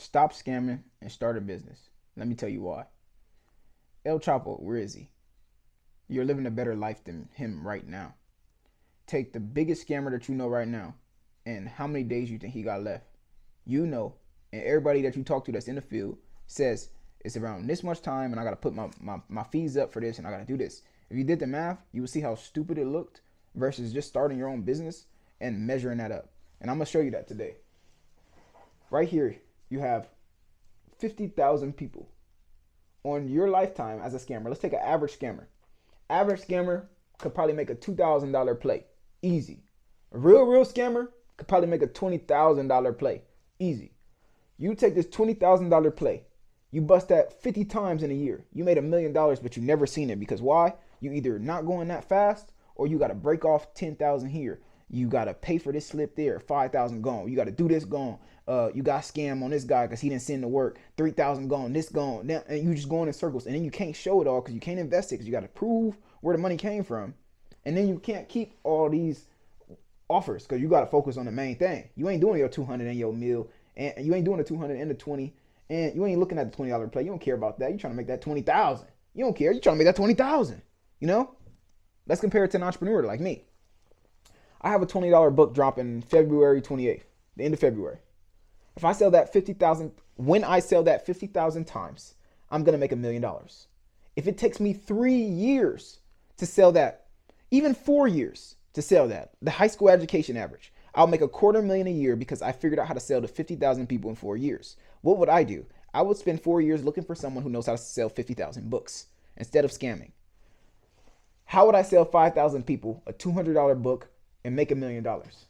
Stop scamming and start a business. Let me tell you why. El Chapo, where is he? You're living a better life than him right now. Take the biggest scammer that you know right now, and how many days you think he got left. You know, and everybody that you talk to that's in the field says it's around this much time, and I got to put my fees up for this, and I got to do this. If you did the math, you would see how stupid it looked versus just starting your own business and measuring that up. And I'm going to show you that today. Right here, you have 50,000 people on your lifetime as a scammer. Let's take an average scammer. Average scammer could probably make a $2,000 play. Easy. A real scammer could probably make a $20,000 play. Easy. You take this $20,000 play. You bust that 50 times in a year. You made $1,000,000, but you never seen it because why? You either not going that fast or you got to break off 10,000 here. You got to pay for this slip there. 5,000 gone. You got to do this gone. You got scam on this guy because he didn't send the work. 3,000 gone. This gone. Now, and you just going in circles. And then you can't show it all because you can't invest it because you got to prove where the money came from. And then you can't keep all these offers because you got to focus on the main thing. You ain't doing your 200 and your meal. And you ain't doing the 200 and the 20. And you ain't looking at the $20 play. You don't care about that. You're trying to make that 20,000. You don't care. You're trying to make that 20,000. You know? Let's compare it to an entrepreneur like me. I have a $20 book drop in February 28th, the end of February. If I sell that 50,000, when I sell that 50,000 times, I'm going to make $1,000,000. If it takes me 3 years to sell that, even 4 years to sell that, the high school education average, I'll make $250,000 a year because I figured out how to sell to 50,000 people in 4 years. What would I do? I would spend 4 years looking for someone who knows how to sell 50,000 books instead of scamming. How would I sell 5,000 people a $200 book and make $1,000,000?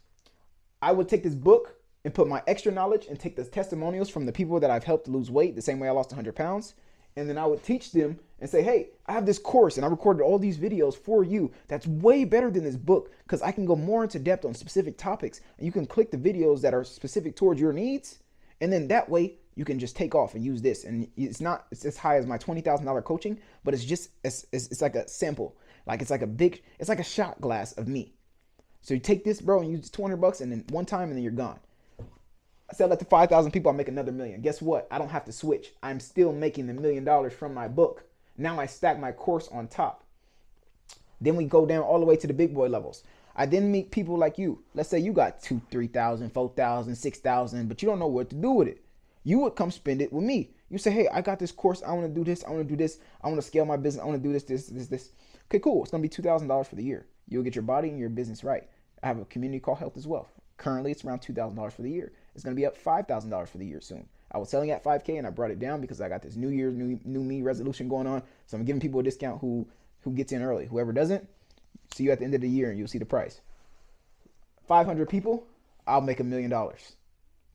I would take this book and put my extra knowledge and take the testimonials from the people that I've helped lose weight the same way I lost 100 pounds. And then I would teach them and say, hey, I have this course and I recorded all these videos for you that's way better than this book because I can go more into depth on specific topics and you can click the videos that are specific towards your needs. And then that way you can just take off and use this. And it's as high as my $20,000 coaching, but it's like a sample. Like it's like a shot glass of me. So you take this, bro, and use $200 and then one time and then you're gone. I sell that to 5,000 people, I make another $1,000,000. Guess what? I don't have to switch. I'm still making the $1,000,000 from my book. Now I stack my course on top. Then we go down all the way to the big boy levels. I then meet people like you. Let's say you got 2,000, 3,000, 4,000, 6,000, but you don't know what to do with it. You would come spend it with me. You say, hey, I got this course. I want to do this. I want to do this. I want to scale my business. I want to do this. Okay, cool. It's going to be $2,000 for the year. You'll get your body and your business right. I have a community called Health as well. Currently, it's around $2,000 for the year. It's going to be up $5,000 for the year soon. I was selling at 5K and I brought it down because I got this New Year's, new me resolution going on. So I'm giving people a discount who gets in early. Whoever doesn't, see you at the end of the year and you'll see the price. 500 people, I'll make $1,000,000.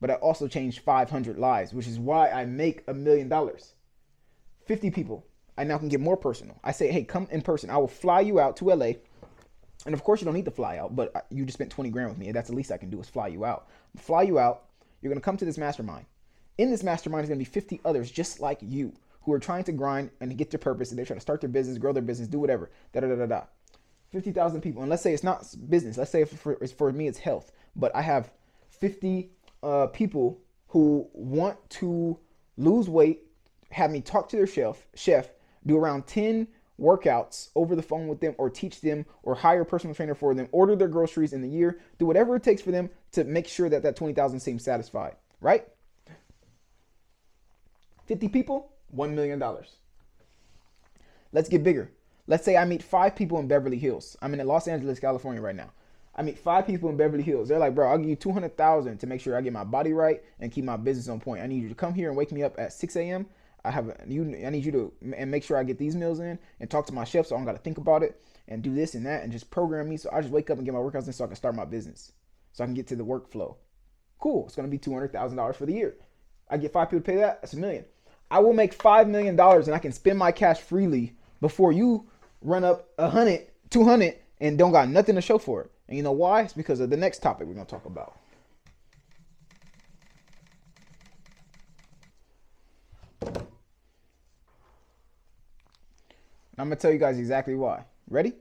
But I also changed 500 lives, which is why I make $1,000,000. 50 people, I now can get more personal. I say, hey, come in person. I will fly you out to LA. And of course, you don't need to fly out, but you just spent 20 grand with me. That's the least I can do is fly you out. Fly you out. You're going to come to this mastermind. In this mastermind is going to be 50 others just like you who are trying to grind and get their purpose. And they're trying to start their business, grow their business, do whatever. 50,000 people. And let's say it's not business. Let's say for me, it's health. But I have 50 people who want to lose weight, have me talk to their chef, do around 10 workouts over the phone with them or teach them or hire a personal trainer for them, order their groceries in the year, do whatever it takes for them to make sure that 20,000 seems satisfied, right? 50 people, $1,000,000. Let's get bigger. Let's say I meet 5 people in Beverly Hills. I'm in Los Angeles, California right now. I meet 5 people in Beverly Hills. They're like, bro, I'll give you $200,000 to make sure I get my body right and keep my business on point. I need you to come here and wake me up at 6 a.m. I need you to and make sure I get these meals in and talk to my chef so I don't got to think about it and do this and that and just program me so I just wake up and get my workouts in so I can start my business so I can get to the workflow. Cool. It's going to be $200,000 for the year. I get 5 people to pay that. That's $1,000,000. I will make $5,000,000 and I can spend my cash freely before you run up 100, 200 and don't got nothing to show for it. And you know why? It's because of the next topic we're going to talk about. I'm going to tell you guys exactly why. Ready?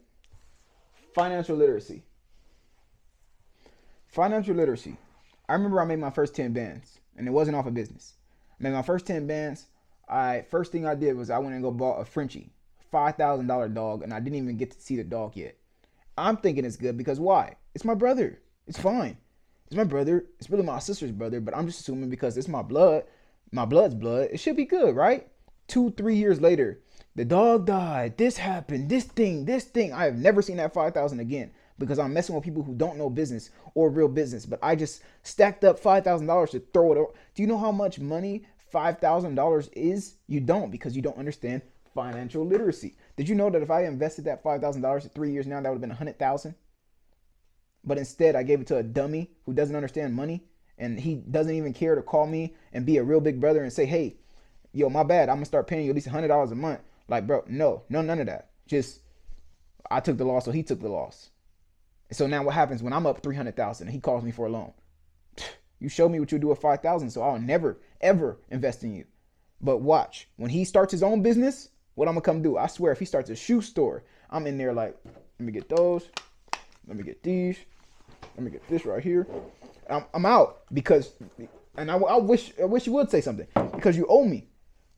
Financial literacy. Financial literacy. I remember I made my first 10 bands and it wasn't off of business. made my first 10 bands. First thing I did was I went and go bought a Frenchie, $5,000 dog, and I didn't even get to see the dog yet. I'm thinking it's good because why? It's my brother. It's fine. It's my brother. It's really my sister's brother, but I'm just assuming because it's my blood's blood, it should be good, right? 2, 3 years later, the dog died. This happened. This thing. I have never seen that 5,000 again because I'm messing with people who don't know business or real business. But I just stacked up $5,000 to throw it over. Do you know how much money $5,000 is? You don't, because you don't understand financial literacy. Did you know that if I invested that $5,000 in 3 years now, that would have been 100,000? But instead, I gave it to a dummy who doesn't understand money, and he doesn't even care to call me and be a real big brother and say, hey, yo, my bad, I'm gonna start paying you at least $100 a month. Like, bro, no, none of that. Just, I took the loss, so he took the loss. And so now what happens when I'm up 300,000 and he calls me for a loan? You show me what you do with 5,000, so I'll never, ever invest in you. But watch, when he starts his own business, what I'm gonna come do? I swear, if he starts a shoe store, I'm in there like, let me get those, let me get these, let me get this right here. I'm out because, and I wish you would say something, because you owe me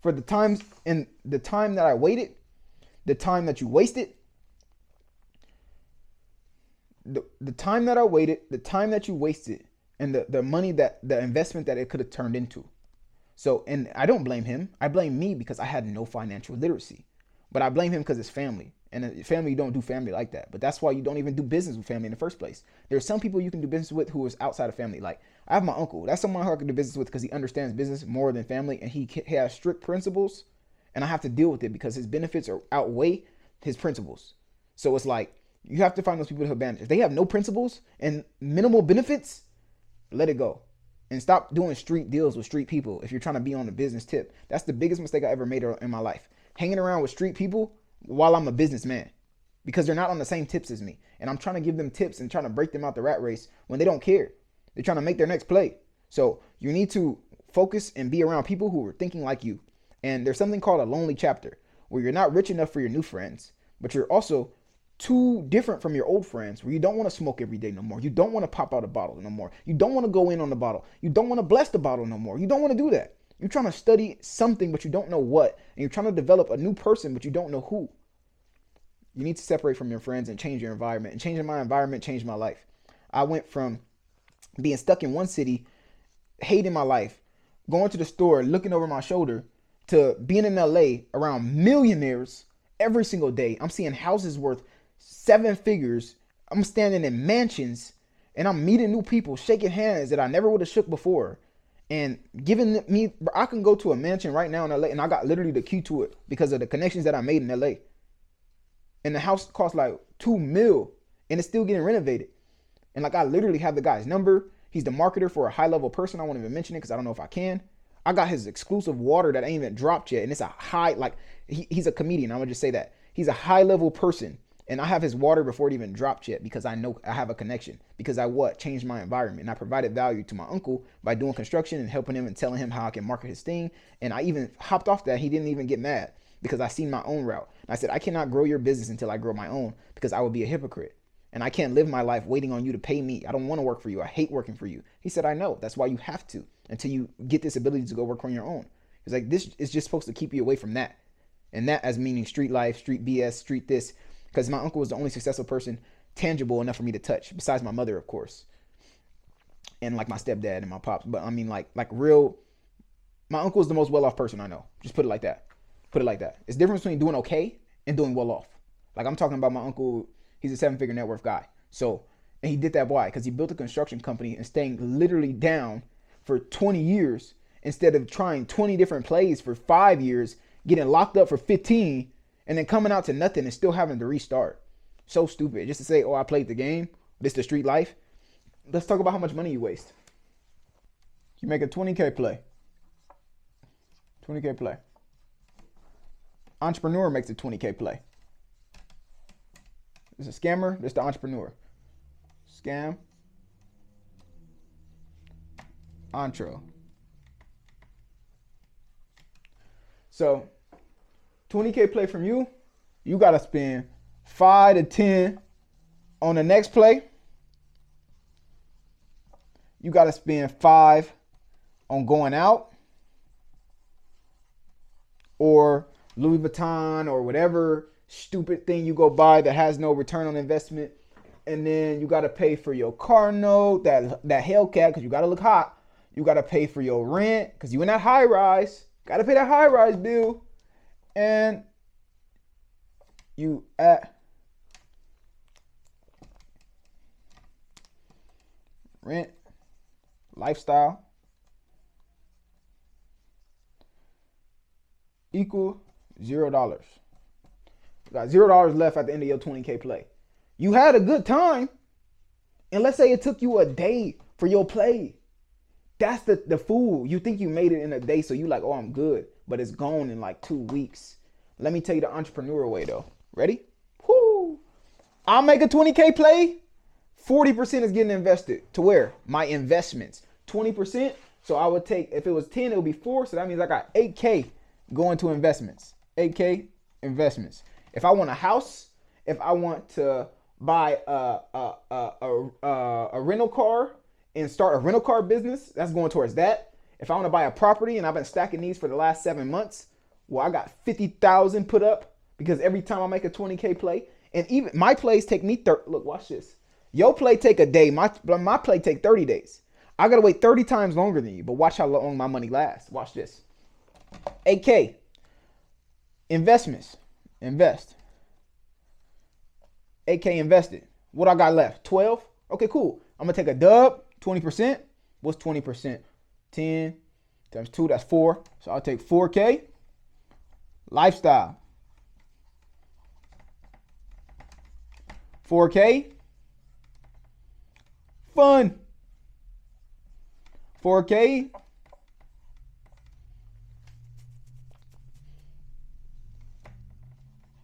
for the times and the time that I waited, the time that you wasted, the time that I waited, the time that you wasted, and the money that the investment that it could have turned into. So, and I don't blame him. I blame me because I had no financial literacy. But I blame him because it's family. And family, you don't do family like that. But that's why you don't even do business with family in the first place. There's some people you can do business with who is outside of family. Like, I have my uncle. That's someone who I can do business with because he understands business more than family. And he has strict principles. And I have to deal with it because his benefits outweigh his principles. So it's like, you have to find those people to advantage. If they have no principles and minimal benefits, let it go. And stop doing street deals with street people if you're trying to be on the business tip. That's the biggest mistake I ever made in my life. Hanging around with street people while I'm a businessman, because they're not on the same tips as me. And I'm trying to give them tips and trying to break them out the rat race when they don't care. They're trying to make their next play. So you need to focus and be around people who are thinking like you. And there's something called a lonely chapter, where you're not rich enough for your new friends, but you're also too different from your old friends, where you don't want to smoke every day no more. You don't want to pop out a bottle no more. You don't want to go in on the bottle. You don't want to bless the bottle no more. You don't want to do that. You're trying to study something, but you don't know what. And you're trying to develop a new person, but you don't know who. You need to separate from your friends and change your environment. And changing my environment changed my life. I went from being stuck in one city, hating my life, going to the store, looking over my shoulder, to being in LA around millionaires every single day. I'm seeing houses worth 7 figures. I'm standing in mansions and I'm meeting new people, shaking hands that I never would have shook before. And giving me, I can go to a mansion right now in LA and I got literally the key to it because of the connections that I made in LA. And the house cost like $2 million and it's still getting renovated. And like, I literally have the guy's number. He's the marketer for a high level person. I won't even mention it because I don't know if I can. I got his exclusive water that ain't even dropped yet. And it's a high, like he's a comedian. I'm gonna just say that he's a high level person. And I have his water before it even dropped yet because I know I have a connection, because I changed my environment, and I provided value to my uncle by doing construction and helping him and telling him how I can market his thing. And I even hopped off that. He didn't even get mad because I seen my own route. And I said, I cannot grow your business until I grow my own, because I would be a hypocrite. And I can't live my life waiting on you to pay me. I don't want to work for you. I hate working for you. He said, I know. That's why you have to, until you get this ability to go work on your own. It's like, this is just supposed to keep you away from that. And that as meaning street life, street BS, street this. Because my uncle was the only successful person tangible enough for me to touch, besides my mother, of course, and like my stepdad and my pops. But I mean, like real, my uncle is the most well-off person I know. Just put it like that. Put it like that. It's the difference between doing okay and doing well off. Like, I'm talking about my uncle. He's a 7-figure net worth guy. So, and he did that why? Because he built a construction company and staying literally down for 20 years instead of trying 20 different plays for 5 years, getting locked up for 15. And then coming out to nothing and still having to restart. So stupid. Just to say, oh, I played the game. This is the street life. Let's talk about how much money you waste. You make a 20K play. 20K play. Entrepreneur makes a 20K play. This is a scammer. This is the entrepreneur. Scam. Intro. So 20K play from you, you got to spend 5 to 10 on the next play. You got to spend 5 on going out. or Louis Vuitton or whatever stupid thing you go buy that has no return on investment. And then you got to pay for your car note, that Hellcat, because you got to look hot. You got to pay for your rent because you in that high rise. Got to pay that high rise bill. And you at rent, lifestyle equal $0. You got $0 left at the end of your 20K play. You had a good time. And let's say it took you a day for your play. That's the fool. You think you made it in a day, so you like, oh, I'm good. But it's gone in like 2 weeks. Let me tell you the entrepreneurial way though. Ready? Whoo! I'll make a 20K play. 40% is getting invested. To where? My investments. 20%. So I would take, if it was 10, it would be 4. So that means I got 8K going to investments. 8K investments. If I want a house, if I want to buy a rental car and start a rental car business, that's going towards that. If I want to buy a property, and I've been stacking these for the last 7 months, well, I got 50,000 put up because every time I make a 20K play, and even my plays take me look, watch this. Your play take a day. My play take 30 days. I got to wait 30 times longer than you, but watch how long my money lasts. Watch this. 8K. Investments. Invest. 8K invested. What I got left? 12? Okay, cool. I'm going to take a dub. 20%. What's 20%? 10 times 2, that's 4. So I'll take 4K. Lifestyle. 4K. Fun. 4K.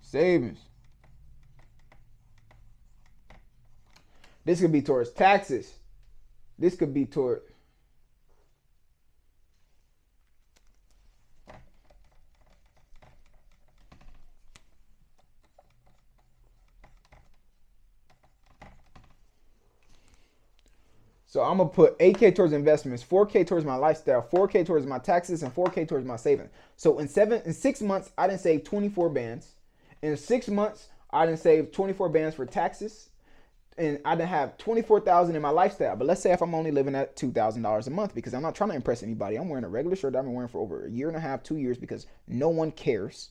Savings. This could be towards taxes. This could be toward So I'm going to put 8K towards investments, 4K towards my lifestyle, 4K towards my taxes, and 4K towards my savings. So in 6 months, I didn't save 24 bands. In 6 months, I didn't save 24 bands for taxes. And I didn't have 24,000 in my lifestyle. But let's say if I'm only living at $2,000 a month, because I'm not trying to impress anybody. I'm wearing a regular shirt that I've been wearing for over a year and a half, 2 years, because no one cares.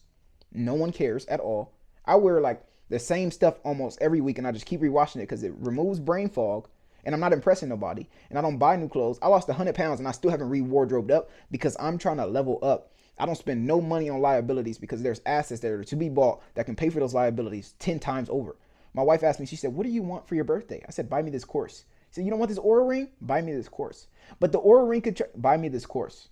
No one cares at all. I wear like the same stuff almost every week, and I just keep rewashing it because it removes brain fog. And I'm not impressing nobody. And I don't buy new clothes. I lost 100 pounds and I still haven't re-wardrobed up because I'm trying to level up. I don't spend no money on liabilities because there's assets that are to be bought that can pay for those liabilities 10 times over. My wife asked me, she said, what do you want for your birthday? I said, buy me this course. She said, you don't want this Oura ring? Buy me this course. But the Oura ring could buy me this course.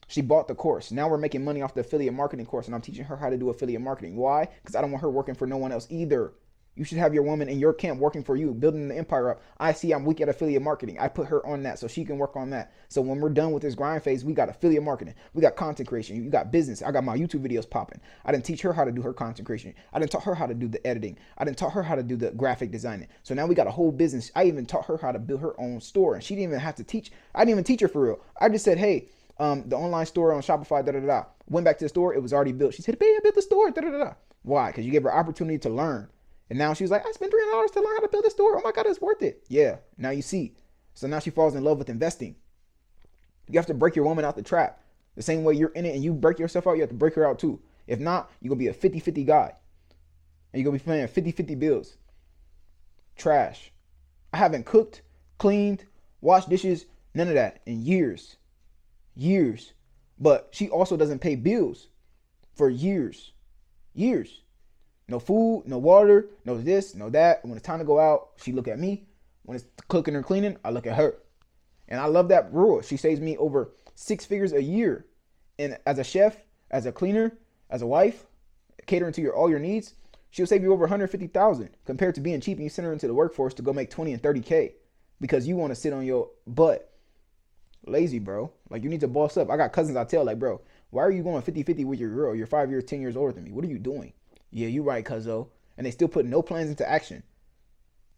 She bought the course. Now we're making money off the affiliate marketing course, and I'm teaching her how to do affiliate marketing. Why? Because I don't want her working for no one else either. You should have your woman in your camp working for you, building the empire up. I see I'm weak at affiliate marketing. I put her on that so she can work on that. So when we're done with this grind phase, we got affiliate marketing. We got content creation. You got business. I got my YouTube videos popping. I didn't teach her how to do her content creation. I didn't taught her how to do the editing. I didn't taught her how to do the graphic designing. So now we got a whole business. I even taught her how to build her own store. And she didn't even have to teach. I didn't even teach her for real. I just said, hey, the online store on Shopify, da-da-da. Went back to the store. It was already built. She said, babe, I built the store, da-da-da. Why? Because you gave her opportunity to learn. And now she's like, I spent $300 to learn how to build a store. Oh my God, it's worth it. Yeah, now you see. So now she falls in love with investing. You have to break your woman out the trap. The same way you're in it and you break yourself out, you have to break her out too. If not, you're going to be a 50-50 guy. And you're going to be paying 50-50 bills. Trash. I haven't cooked, cleaned, washed dishes, none of that in years. Years. But she also doesn't pay bills for years. Years. No food, no water, no this, no that. When it's time to go out, she look at me. When it's cooking or cleaning, I look at her. And I love that rule. She saves me over 6 figures a year. And as a chef, as a cleaner, as a wife, catering to all your needs, she'll save you over 150,000 compared to being cheap and you send her into the workforce to go make 20 and 30K because you want to sit on your butt. Lazy, bro. Like, you need to boss up. I got cousins I tell, like, bro, why are you going 50-50 with your girl? You're 5 years, 10 years older than me. What are you doing? Yeah, you right, cuzzo. And they still put no plans into action.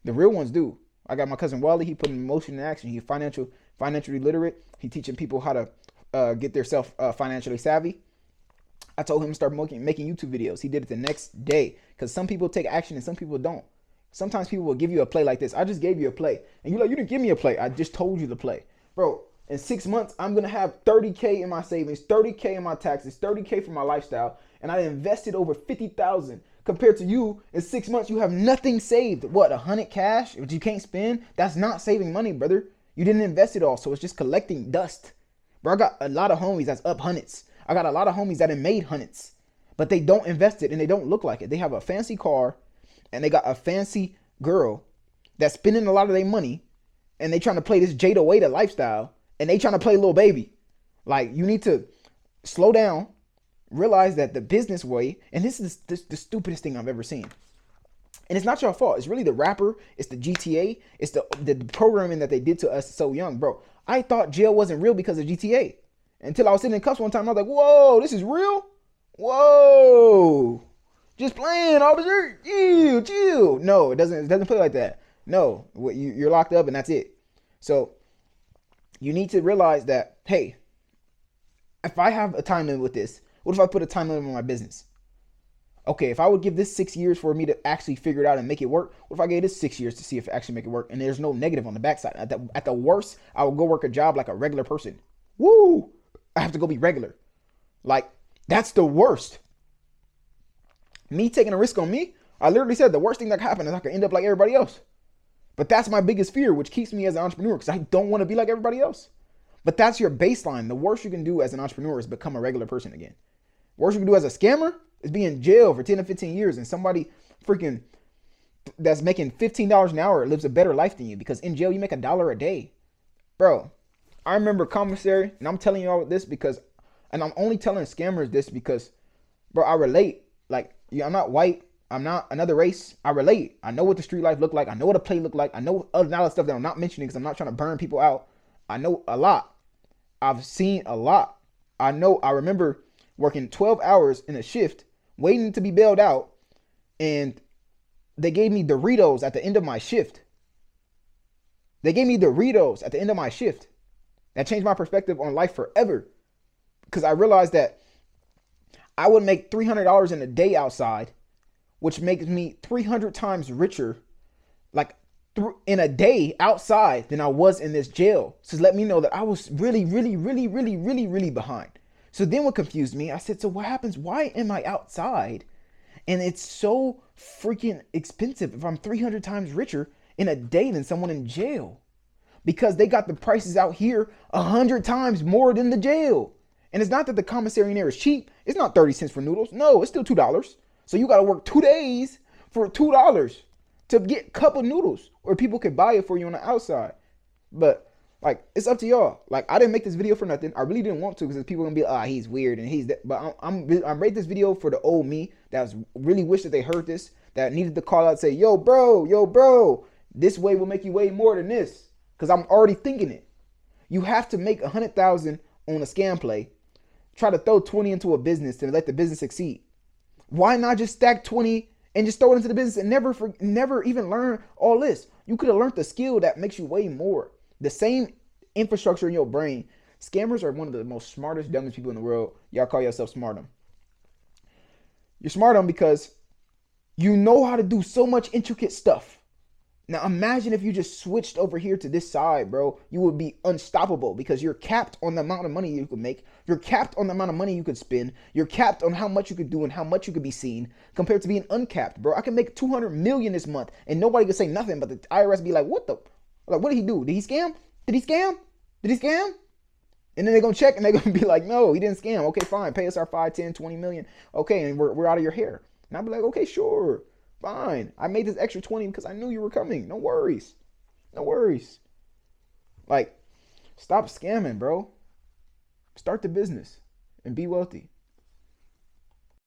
The real ones do. I got my cousin Wally. He put emotion in action. He's financially literate. He teaching people how to get themselves financially savvy. I told him to start making YouTube videos. He did it the next day because some people take action and some people don't. Sometimes people will give you a play like this. I just gave you a play. And you're like, you didn't give me a play. I just told you the play. Bro, in 6 months, I'm going to have 30K in my savings, 30K in my taxes, 30K for my lifestyle. And I invested over 50,000 compared to you. In 6 months, you have nothing saved. What, 100 cash, which you can't spend? That's not saving money, brother. You didn't invest it all. So it's just collecting dust. Bro, I got a lot of homies that's up hundreds. I got a lot of homies that have made hundreds, but they don't invest it and they don't look like it. They have a fancy car and they got a fancy girl that's spending a lot of their money and they trying to play this Jada Waiter lifestyle and they trying to play little baby. Like, you need to slow down, realize that the business way, and this is the stupidest thing I've ever seen. And it's not your fault. It's really the rapper. It's the GTA. It's the programming that they did to us so young, bro. I thought jail wasn't real because of GTA. Until I was sitting in cuffs one time, I was like, whoa, this is real? Whoa. Just playing, officer. Chill. No, it doesn't play like that. No, you're locked up and that's it. So you need to realize that, hey, if I have a time limit with this, what if I put a time limit on my business? Okay, if I would give this 6 years for me to actually figure it out and make it work, what if I gave this 6 years to see if it actually make it work and there's no negative on the backside? At the worst, I would go work a job like a regular person. Woo! I have to go be regular. Like, that's the worst. Me taking a risk on me, I literally said the worst thing that could happen is I could end up like everybody else. But that's my biggest fear, which keeps me as an entrepreneur because I don't want to be like everybody else. But that's your baseline. The worst you can do as an entrepreneur is become a regular person again. Worst you can do as a scammer is be in jail for 10 to 15 years and somebody freaking that's making $15 an hour lives a better life than you because in jail you make $1 a day. Bro, I remember commissary, and I'm telling you all this because, and I'm only telling scammers this because, bro, I relate. Like, yeah, I'm not white. I'm not another race. I relate. I know what the street life look like. I know what a play look like. I know a lot of stuff that I'm not mentioning because I'm not trying to burn people out. I know a lot. I've seen a lot. I remember working 12 hours in a shift, waiting to be bailed out, and they gave me Doritos at the end of my shift. They gave me Doritos at the end of my shift. That changed my perspective on life forever because I realized that I would make $300 in a day outside, which makes me 300 times richer like in a day outside than I was in this jail. So let me know that I was really, really, really, really, really, really behind. So then what confused me, I said, so what happens? Why am I outside? And it's so freaking expensive if I'm 300 times richer in a day than someone in jail. Because they got the prices out here 100 times more than the jail. And it's not that the commissary in there is cheap. It's not 30 cents for noodles. No, it's still $2. So you got to work 2 days for $2 to get a cup of noodles, or people could buy it for you on the outside. But like, it's up to y'all. Like, I didn't make this video for nothing. I really didn't want to because people are gonna be, he's weird and he's that. But I'm made this video for the old me that was really wish that they heard this, that needed to call out and say, yo, bro, this way will make you way more than this. Because I'm already thinking it. You have to make 100,000 on a scam play. Try to throw 20 into a business to let the business succeed. Why not just stack 20 and just throw it into the business and never even learn all this? You could have learned the skill that makes you way more. The same infrastructure in your brain. Scammers are one of the most smartest, dumbest people in the world. Y'all call yourself smartum. You're smartum because you know how to do so much intricate stuff. Now imagine if you just switched over here to this side, bro. You would be unstoppable because you're capped on the amount of money you could make. You're capped on the amount of money you could spend. You're capped on how much you could do and how much you could be seen compared to being uncapped, bro. I can make 200 million this month and nobody could say nothing, but the IRS be like, what did he do? Did he scam? Did he scam? And then they're going to check and they're going to be like, no, he didn't scam. Okay, fine. Pay us our 5, 10, 20 million. Okay, and we're out of your hair. And I'll be like, okay, sure. Fine. I made this extra 20 because I knew you were coming. No worries. Like, stop scamming, bro. Start the business and be wealthy.